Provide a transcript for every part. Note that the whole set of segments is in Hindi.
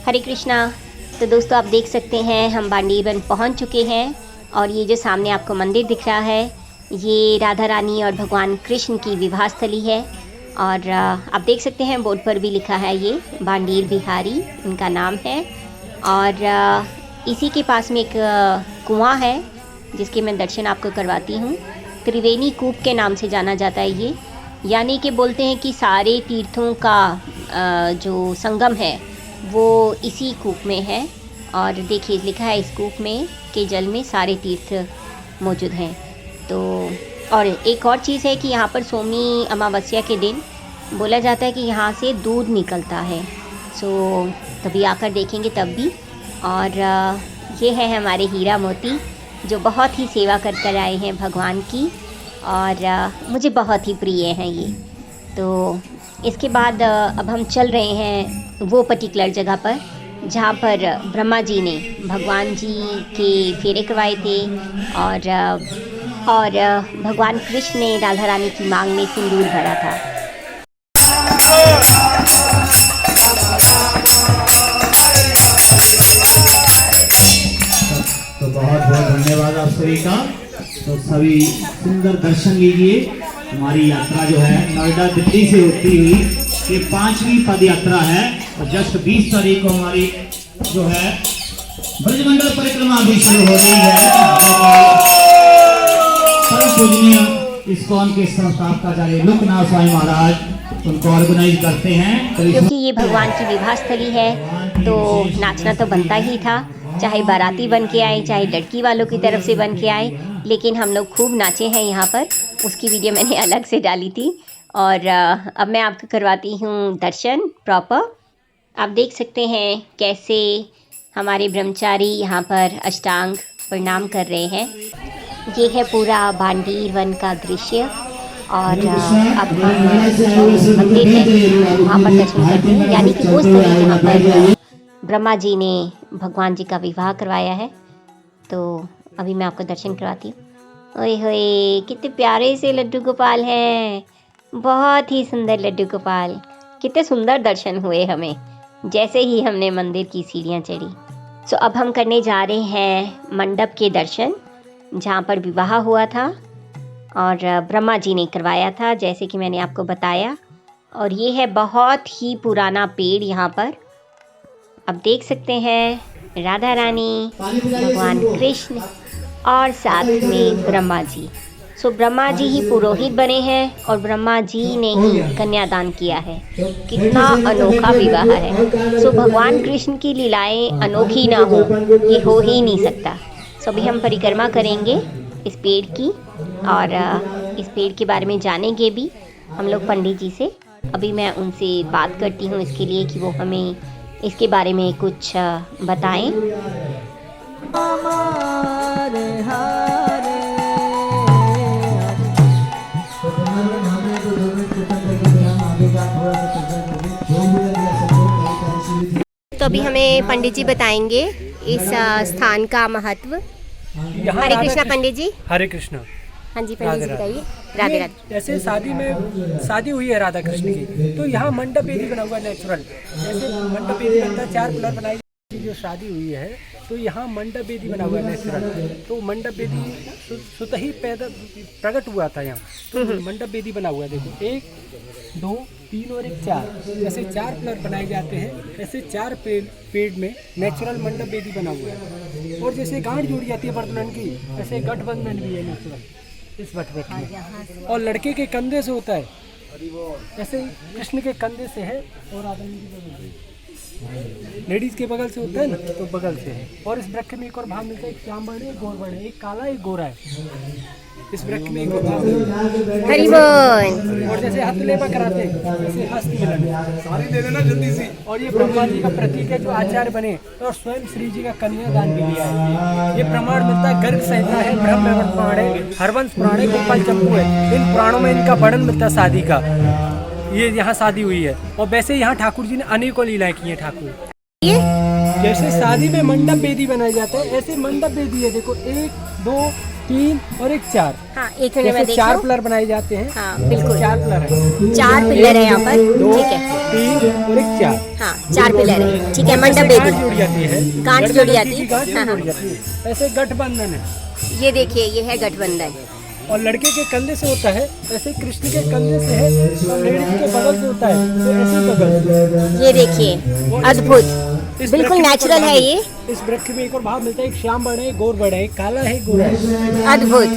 हरे कृष्णा। तो दोस्तों आप देख सकते हैं हम बांडीर वन पहुंच चुके हैं और ये जो सामने आपको मंदिर दिख रहा है ये राधा रानी और भगवान कृष्ण की विवाह स्थली है। और आप देख सकते हैं बोर्ड पर भी लिखा है ये बांडीर बिहारी इनका नाम है। और इसी के पास में एक कुआं है जिसके मैं दर्शन आपको करवाती हूँ। त्रिवेणी कूप के नाम से जाना जाता है ये, यानी कि बोलते हैं कि सारे तीर्थों का जो संगम है वो इसी कूप में है। और देखिए लिखा है इस कूप में के जल में सारे तीर्थ मौजूद हैं। तो और एक और चीज़ है कि यहाँ पर सोमनी अमावस्या के दिन बोला जाता है कि यहाँ से दूध निकलता है। सो कभी आकर देखेंगे तब भी। और ये है हमारे हीरा मोती जो बहुत ही सेवा कर आए हैं भगवान की और मुझे बहुत ही प्रिय हैं ये। तो इसके बाद अब हम चल रहे हैं वो पर्टिकुलर जगह पर जहाँ पर ब्रह्मा जी ने भगवान जी के फेरे करवाए थे और भगवान कृष्ण ने राधा रानी की मांग में सिंदूर भरा था। तो बहुत बहुत धन्यवाद आप सभी का। तो सभी सुंदर दर्शन लीजिए। हमारी यात्रा जो है नोएडा दिल्ली से होती हुई ये 5वीं पद यात्रा है और जस्ट 20 तारीख को हमारी जो है ब्रजमंडल परिक्रमा भी शुरू हो रही है। परम पूजनीय इस्कॉन के संस्थापकाचार्य लोकनाथ स्वामी महाराज उनको ऑर्गेनाइज करते हैं। क्योंकि ये भगवान की विवाह स्थली है तो नाचना तो बनता ही था, चाहे बाराती बन के आए चाहे लड़की वालों की तरफ से बन के आए, लेकिन हम लोग खूब नाचे हैं यहाँ पर। उसकी वीडियो मैंने अलग से डाली थी। और अब मैं आपको करवाती हूँ दर्शन प्रॉपर। आप देख सकते हैं कैसे हमारे ब्रह्मचारी यहाँ पर अष्टांग प्रणाम कर रहे हैं। ये है पूरा बांडीर वन का दृश्य। और अब हम जो मंदिर है वहाँ पर दर्शन करते हैं, यानी कि वो स्थल जहाँ पर ब्रह्मा जी ने भगवान जी का विवाह करवाया है। तो अभी मैं आपको दर्शन करवाती हूँ। ओए होए कितने प्यारे से लड्डू गोपाल हैं, बहुत ही सुंदर लड्डू गोपाल। कितने सुंदर दर्शन हुए हमें जैसे ही हमने मंदिर की सीढ़ियाँ चढ़ी। सो अब हम करने जा रहे हैं मंडप के दर्शन जहाँ पर विवाह हुआ था और ब्रह्मा जी ने करवाया था जैसे कि मैंने आपको बताया। और ये है बहुत ही पुराना पेड़ यहाँ पर आप देख सकते हैं राधा रानी भगवान कृष्ण और साथ में ब्रह्मा जी। सो ब्रह्मा जी ही पुरोहित बने हैं और ब्रह्मा जी ने ही कन्यादान किया है। कितना अनोखा विवाह है। सो भगवान कृष्ण की लीलाएं अनोखी ना हो ये हो ही नहीं सकता। सो अभी हम परिक्रमा करेंगे इस पेड़ की और इस पेड़ के बारे में जानेंगे भी हम लोग पंडित जी से। अभी मैं उनसे बात करती हूँ इसके लिए कि वो हमें इसके बारे में कुछ बताएं। तो अभी हमें पंडित जी बताएंगे इस स्थान का महत्व। हरे कृष्णा पंडित जी। हरे कृष्णा। हाँ जी पंडित जी बताइए। राधे राधे। जैसे शादी हुई है राधा कृष्ण की तो यहाँ मंडप वेदी बना हुआ नेचुरल। जैसे मंडप वेदी बनता है 4 पिलर बनाई जो शादी हुई है तो यहाँ मंडप वेदी बना हुआ है नेचुरल। तो मंडप वेदी स्वतः ही पैदा प्रकट हुआ था यहाँ। तो मंडप वेदी बना हुआ है। देखो 1 2 3 और 1 4 ऐसे 4 पिलर बनाए जाते हैं। ऐसे 4 पेड़ में नेचुरल मंडप वेदी बना हुआ है। और जैसे गांठ जोड़ी जाती है बर्तन की ऐसे गठबंधन भी है नेचुरल इस वट में। और लड़के के कंधे से होता है ऐसे कृष्ण के कंधे से है और आदमी लेडीज के बगल से होता है ना तो बगल से है। और इस वृक्ष में एक और भाव मिलता है, एक श्यामवर्ण है, एक गौरवर्ण है, एक काला एक गोरा है। इस वृक्ष में एक और भाव हरि बोल। और जैसे हस्तलेपा कराते हैं जैसे हस्त मिलन सारी दे देना जल्दी से। और ये ब्रह्मा जी का प्रतीक है जो आचार्य बने और स्वयं श्री जी का कन्यादान भी लिया है। ये प्रमाण मिलता है गर्ग संहिता है, ब्रह्म पुराण है, हरवंश पुराण है, गोपाल चंपू है। इन पुराणों में इनका वर्णन मिलता है शादी का। ये यहाँ शादी हुई है। और वैसे यहाँ ठाकुर जी ने अनेकों लीलाएं की हैं। ठाकुर जैसे शादी में मंडप वेदी बनाया जाता है ऐसे मंडप वेदी है। देखो 1 2 3 और एक 4। हाँ, एक मिनट में जैसे देख 4 लो। पिलर बनाए जाते हैं। हाँ बिल्कुल, 4 पिलर है। 4 पिलर है यहाँ पर। 2, ठीक है, 3 और एक 4। हाँ 4 पिलर है। ठीक है, मंडप जैसे गांठ वेदी, जुड़ जाती है, गांठ लड़का जुड़ लड़की जाती की है। गांठ हाँ, जुड़ हाँ। जाती है। ऐसे गठबंधन है। ये देखिए, ये है गठबंधन। और लड़के के कंधे से होता है, ऐसे कृष्ण के कंधे से है, और लेडीज के बगल से होता है, तो ऐसे बगल। ये देखिए, अद्भुत, इस बिल्कुल वृक्ष में एक और नेचुरल भाव है ये। इस वृक्ष में एक और भाव मिलता है। एक श्याम वर्ण है, एक गौर वर्ण है, एक काला है, एक गोरा है। अद्भुत,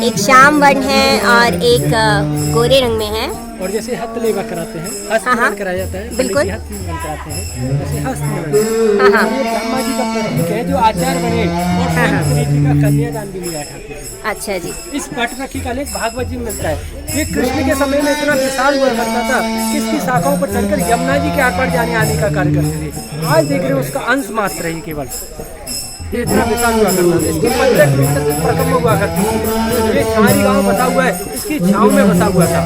एक श्याम वर्ण है और एक गोरे रंग में है। और जैसे हस्तलेवा कराते हैं, हस्त हाँ, हाँ। निमन कराया जाता है, बिल्कुल। पंडित जी हस्त निमन कराते हैं, जैसे हस्त निमन। हाँ, हाँ। ये ब्रह्मा जी का प्रतीक है जो आचार्य बने और हाँ, हाँ। स्वयं जी का कन्यादान भी लिया ठाकुर जी। अच्छा जी, इस पटरखी का लेख भागवत जी में मिलता है। ये कृष्ण के समय में इतना विशाल हुआ करता था कि इसकी शाखाओं पर चढ़कर यमुना जी के आर पार जाने आने का कार्य करते थे। आज देख रहे हो उसका अंश मात्र है ये केवल। ये इतना विशाल हुआ करता था। इसकी 15 किलोमीटर प्रकम हुआ करती थी। ये छारी गाँव बसा हुआ है, इसकी छाँव में बसा हुआ था।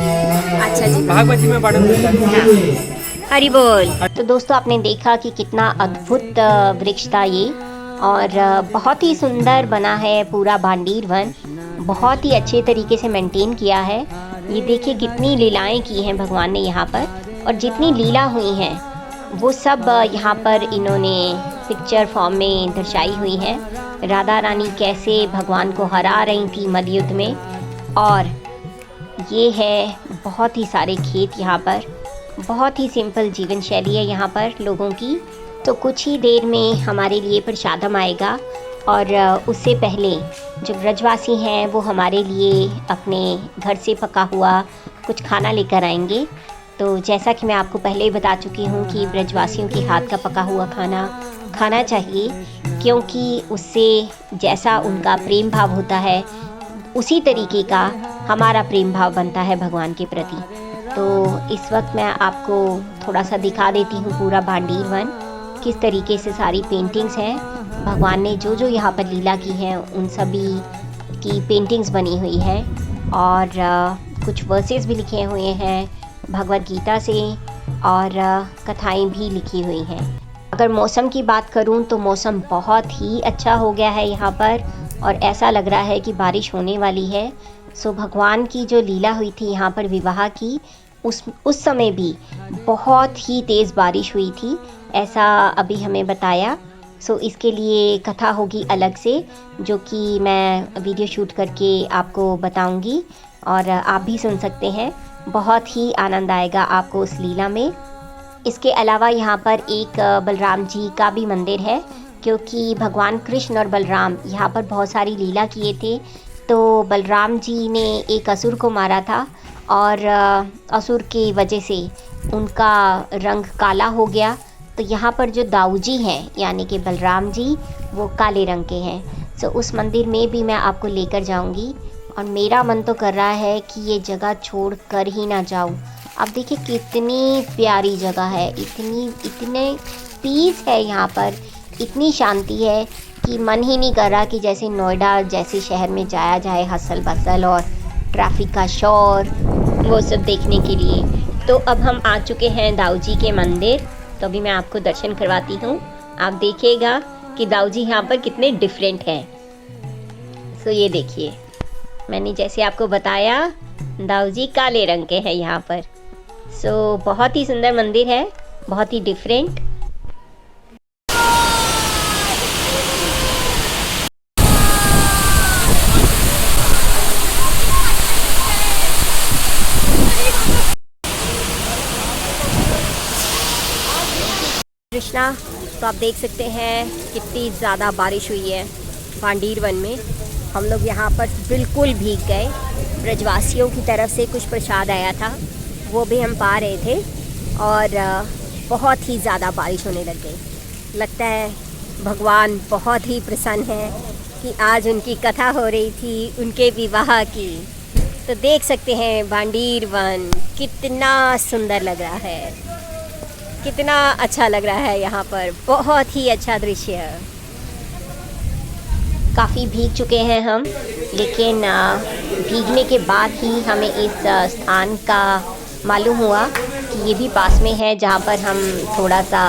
अच्छा जी, भागवत जी में वर्णन मिलता है। हरि बोल। तो दोस्तों, आपने देखा कि कितना अद्भुत वृक्ष था ये, और बहुत ही सुंदर बना है पूरा भांडीर वन। बहुत ही अच्छे तरीके से मेंटेन किया है। ये देखिए कितनी लीलाएं की हैं भगवान ने यहाँ पर, और जितनी लीला हुई हैं वो सब यहाँ पर इन्होंने पिक्चर फॉर्म में दर्शाई हुई है। राधा रानी कैसे भगवान को हरा रही थी मलयुद्ध में, और ये है बहुत ही सारे खेत यहाँ पर। बहुत ही सिंपल जीवन शैली है यहाँ पर लोगों की। तो कुछ ही देर में हमारे लिए प्रसादम आएगा, और उससे पहले जो ब्रजवासी हैं वो हमारे लिए अपने घर से पका हुआ कुछ खाना लेकर आएंगे। तो जैसा कि मैं आपको पहले ही बता चुकी हूँ कि ब्रजवासियों के हाथ का पका हुआ खाना खाना चाहिए, क्योंकि उससे जैसा उनका प्रेम भाव होता है उसी तरीके का हमारा प्रेम भाव बनता है भगवान के प्रति। तो इस वक्त मैं आपको थोड़ा सा दिखा देती हूँ पूरा भांडीर वन, किस तरीके से सारी पेंटिंग्स हैं। भगवान ने जो जो यहाँ पर लीला की है उन सभी की पेंटिंग्स बनी हुई है, और कुछ वर्सेस भी लिखे हुए हैं भगवत गीता से, और कथाएं भी लिखी हुई हैं। अगर मौसम की बात करूं तो मौसम बहुत ही अच्छा हो गया है यहाँ पर, और ऐसा लग रहा है कि बारिश होने वाली है। सो भगवान की जो लीला हुई थी यहाँ पर विवाह की, उस समय भी बहुत ही तेज़ बारिश हुई थी, ऐसा अभी हमें बताया। सो इसके लिए कथा होगी अलग से, जो कि मैं वीडियो शूट करके आपको बताऊंगी, और आप भी सुन सकते हैं। बहुत ही आनंद आएगा आपको उस लीला में। इसके अलावा यहाँ पर एक बलराम जी का भी मंदिर है, क्योंकि भगवान कृष्ण और बलराम यहाँ पर बहुत सारी लीला किए थे। तो बलराम जी ने एक असुर को मारा था, और असुर की वजह से उनका रंग काला हो गया। तो यहाँ पर जो दाऊ जी हैं यानी कि बलराम जी, वो काले रंग के हैं। सो उस मंदिर में भी मैं आपको लेकर जाऊंगी, और मेरा मन तो कर रहा है कि ये जगह छोड़ कर ही ना जाऊं। अब देखिए कितनी प्यारी जगह है, इतने पीस है यहाँ पर, इतनी शांति है कि मन ही नहीं कर रहा कि जैसे नोएडा जैसे शहर में जाया जाए, हसल बसल और ट्रैफिक का शोर वो सब देखने के लिए। तो अब हम आ चुके हैं दाऊ जी के मंदिर, तो अभी मैं आपको दर्शन करवाती हूँ। आप देखिएगा कि दाऊ जी यहाँ पर कितने डिफरेंट हैं। सो ये देखिए, मैंने जैसे आपको बताया दाऊ जी काले रंग के हैं यहाँ पर। सो बहुत ही सुंदर मंदिर है, बहुत ही डिफरेंट। कृष्णा, तो आप देख सकते हैं कितनी ज़्यादा बारिश हुई है भांडीर वन में। हम लोग यहाँ पर बिल्कुल भीग गए। ब्रजवासियों की तरफ से कुछ प्रसाद आया था, वो भी हम पा रहे थे, और बहुत ही ज़्यादा बारिश होने लग गई। लगता है भगवान बहुत ही प्रसन्न है कि आज उनकी कथा हो रही थी उनके विवाह की। तो देख सकते हैं भांडीर वन कितना सुंदर लग रहा है, कितना अच्छा लग रहा है यहाँ पर। बहुत ही अच्छा दृश्य है। काफ़ी भीग चुके हैं हम, लेकिन भीगने के बाद ही हमें इस स्थान का मालूम हुआ कि ये भी पास में है, जहाँ पर हम थोड़ा सा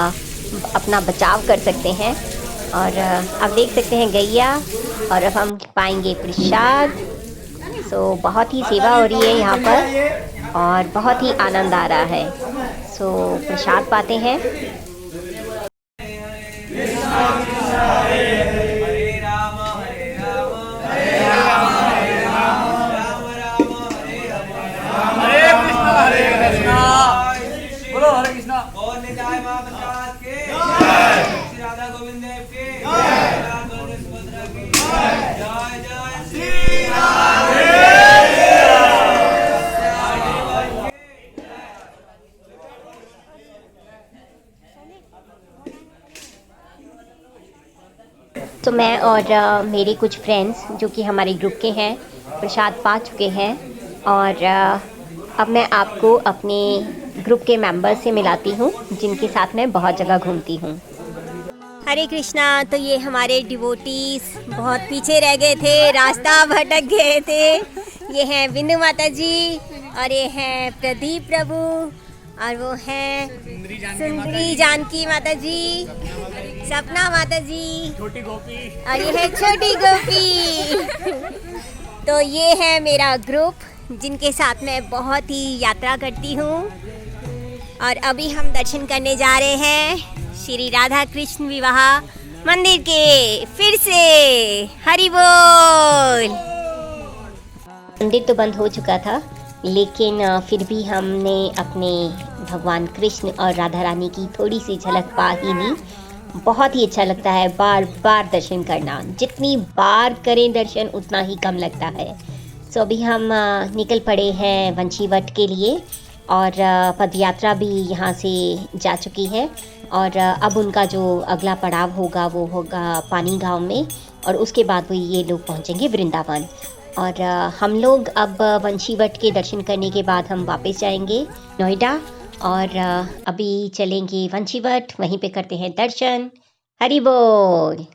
अपना बचाव कर सकते हैं। और अब देख सकते हैं गैया, और अब हम पाएंगे प्रसाद। सो बहुत ही सेवा हो रही है यहाँ पर और बहुत ही आनंद आ रहा है। सो प्रसाद पाते हैं। तो मैं और मेरे कुछ फ्रेंड्स जो कि हमारे ग्रुप के हैं प्रसाद पा चुके हैं, और अब मैं आपको अपने ग्रुप के मेंबर्स से मिलाती हूँ जिनके साथ मैं बहुत जगह घूमती हूँ। हरे कृष्णा। तो ये हमारे डिवोटीज बहुत पीछे रह गए थे, रास्ता भटक गए थे। ये हैं बिंदु माता जी, और ये हैं प्रदीप प्रभु, और वो हैं सुंदरी जानकी माता जी, सपना माता जी, छोटी गोपी, और ये है छोटी गोपी। तो ये है मेरा ग्रुप जिनके साथ मैं बहुत ही यात्रा करती हूँ। और अभी हम दर्शन करने जा रहे हैं श्री राधा कृष्ण विवाह मंदिर के। फिर से हरि बोल। मंदिर तो बंद हो चुका था, लेकिन फिर भी हमने अपने भगवान कृष्ण और राधा रानी की थोड़ी सी झलक पा ही ली। बहुत ही अच्छा लगता है बार बार दर्शन करना, जितनी बार करें दर्शन उतना ही कम लगता है। सो अभी हम निकल पड़े हैं वंशीवट के लिए, और पदयात्रा भी यहाँ से जा चुकी है, और अब उनका जो अगला पड़ाव होगा वो होगा पानी गांव में, और उसके बाद वो ये लोग पहुँचेंगे वृंदावन। और हम लोग अब वंशीवट के दर्शन करने के बाद हम वापस जाएंगे नोएडा, और अभी चलेंगे वंशीवट, वहीं पे करते हैं दर्शन। हरि बोल।